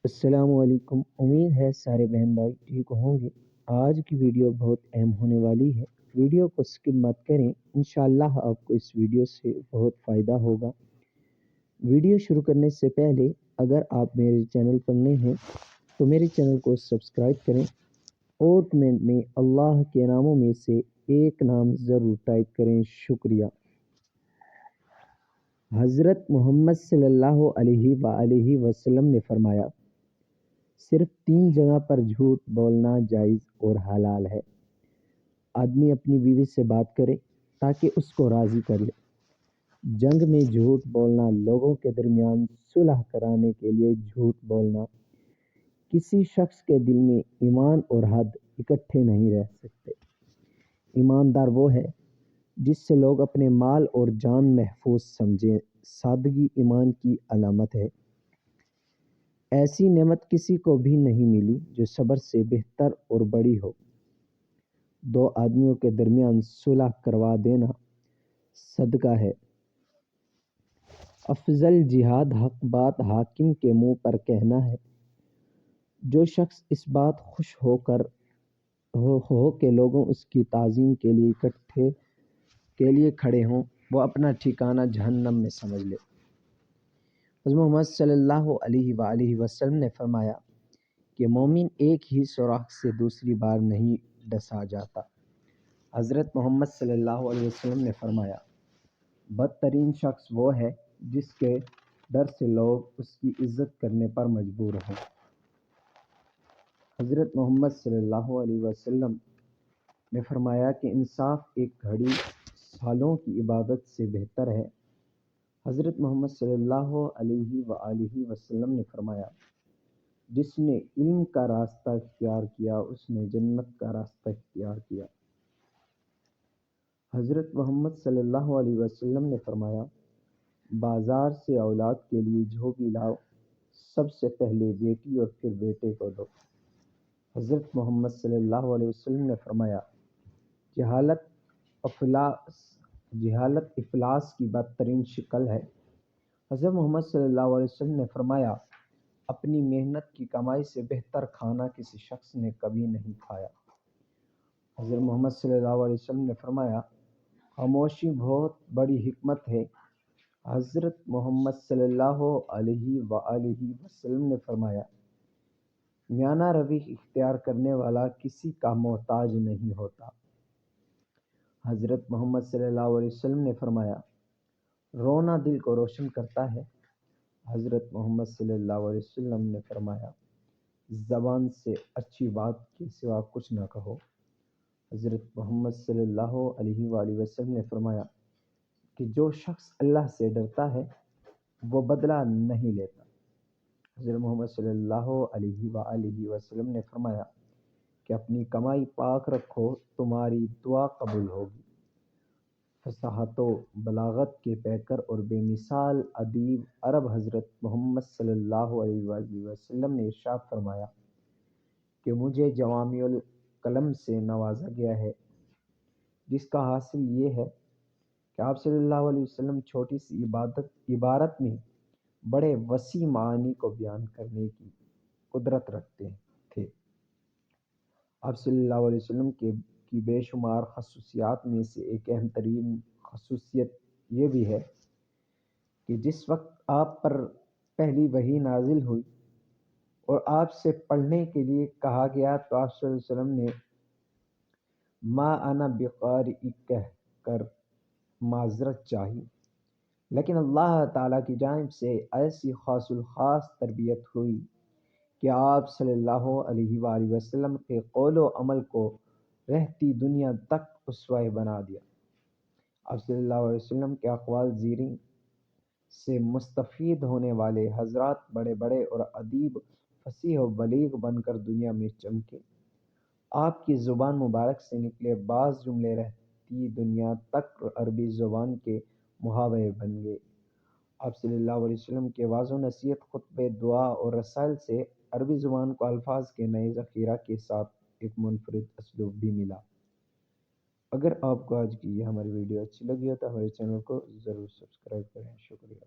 السلام علیکم، امید ہے سارے بہن بھائی ٹھیک ہوں گے۔ آج کی ویڈیو بہت اہم ہونے والی ہے، ویڈیو کو سکپ مت کریں، انشاءاللہ آپ کو اس ویڈیو سے بہت فائدہ ہوگا۔ ویڈیو شروع کرنے سے پہلے اگر آپ میرے چینل پر نئے ہیں تو میرے چینل کو سبسکرائب کریں اور کمنٹ میں اللہ کے ناموں میں سے ایک نام ضرور ٹائپ کریں، شکریہ۔ حضرت محمد صلی اللہ علیہ وآلہ وسلم نے فرمایا، صرف 3 جگہ پر جھوٹ بولنا جائز اور حلال ہے۔ آدمی اپنی بیوی سے بات کرے تاکہ اس کو راضی کر لے، جنگ میں جھوٹ بولنا، لوگوں کے درمیان صلح کرانے کے لیے جھوٹ بولنا، کسی شخص کے دل میں ایمان اور حد اکٹھے نہیں رہ سکتے۔ ایماندار وہ ہے جس سے لوگ اپنے مال اور جان محفوظ سمجھیں، سادگی ایمان کی علامت ہے۔ ایسی نعمت کسی کو بھی نہیں ملی جو صبر سے بہتر اور بڑی ہو۔ 2 آدمیوں کے درمیان صلح کروا دینا صدقہ ہے۔ افضل جہاد حق بات حاکم کے منہ پر کہنا ہے۔ جو شخص اس بات خوش ہو کہ لوگوں اس کی تعظیم کے لیے کھڑے ہوں، وہ اپنا ٹھکانہ جہنم میں سمجھ لے۔ حضرت محمد صلی اللہ علیہ وآلہ وسلم نے فرمایا کہ مومن ایک ہی سوراخ سے دوسری بار نہیں ڈسا جاتا۔ حضرت محمد صلی اللہ علیہ وسلم نے فرمایا، بدترین شخص وہ ہے جس کے ڈر سے لوگ اس کی عزت کرنے پر مجبور ہوں۔ حضرت محمد صلی اللہ علیہ وسلم نے فرمایا کہ انصاف ایک گھڑی سالوں کی عبادت سے بہتر ہے۔ حضرت محمد صلی اللہ علیہ وآلہ وسلم نے فرمایا، جس نے علم کا راستہ اختیار کیا اس نے جنت کا راستہ اختیار کیا۔ حضرت محمد صلی اللہ علیہ وسلم نے فرمایا، بازار سے اولاد کے لیے جو بھی لاؤ، سب سے پہلے بیٹی اور پھر بیٹے کو دو۔ حضرت محمد صلی اللہ علیہ وسلم نے فرمایا، جہالت افلاس کی بدترین شکل ہے۔ حضرت محمد صلی اللہ علیہ وسلم نے فرمایا، اپنی محنت کی کمائی سے بہتر کھانا کسی شخص نے کبھی نہیں کھایا۔ حضرت محمد صلی اللہ علیہ وسلم نے فرمایا، خاموشی بہت بڑی حکمت ہے۔ حضرت محمد صلی اللہ علیہ وآلہ وسلم نے فرمایا، میانہ روی اختیار کرنے والا کسی کا محتاج نہیں ہوتا۔ حضرت محمد صلی اللہ علیہ وسلم نے فرمایا، رونا دل کو روشن کرتا ہے۔ حضرت محمد صلی اللہ علیہ وسلم نے فرمایا، زبان سے اچھی بات کے سوا کچھ نہ کہو۔ حضرت محمد صلی اللہ علیہ وآلہ وسلم نے فرمایا کہ جو شخص اللہ سے ڈرتا ہے وہ بدلہ نہیں لیتا۔ حضرت محمد صلی اللہ علیہ وآلہ وسلم نے فرمایا کہ اپنی کمائی پاک رکھو، تمہاری دعا قبول ہوگی۔ فصاحت و بلاغت کے پیکر اور بے مثال ادیب عرب حضرت محمد صلی اللہ علیہ وآلہ وسلم نے ارشاد فرمایا کہ مجھے جوامع الکلم سے نوازا گیا ہے، جس کا حاصل یہ ہے کہ آپ صلی اللہ علیہ وسلم چھوٹی سی عبارت میں بڑے وسیع معانی کو بیان کرنے کی قدرت رکھتے تھے۔ آپ صلی اللہ علیہ وسلم کی بے شمار خصوصیات میں سے ایک اہم ترین خصوصیت یہ بھی ہے کہ جس وقت آپ پر پہلی وحی نازل ہوئی اور آپ سے پڑھنے کے لیے کہا گیا تو آپ صلی اللہ علیہ وسلم نے ما انا بقارئ کہہ کر معذرت چاہی، لیکن اللہ تعالیٰ کی جانب سے ایسی خاص الخاص تربیت ہوئی کہ آپ صلی اللہ علیہ وآلہ وسلم کے قول و عمل کو رہتی دنیا تک اسوہ بنا دیا۔ آپ صلی اللہ علیہ وسلم کے اقوال زیریں سے مستفید ہونے والے حضرات بڑے بڑے اور ادیب، فصیح و بلیغ بن کر دنیا میں چمکے۔ آپ کی زبان مبارک سے نکلے بعض جملے رہتی دنیا تک عربی زبان کے محاورے بن گئے۔ آپ صلی اللہ علیہ وسلم کے واعظ و نصیحت، خطبے، دعا اور رسائل سے عربی زبان کو الفاظ کے نئے ذخیرہ کے ساتھ ایک منفرد اسلوب بھی ملا۔ اگر آپ کو آج کی یہ ہماری ویڈیو اچھی لگی ہو تو ہمارے چینل کو ضرور سبسکرائب کریں، شکریہ۔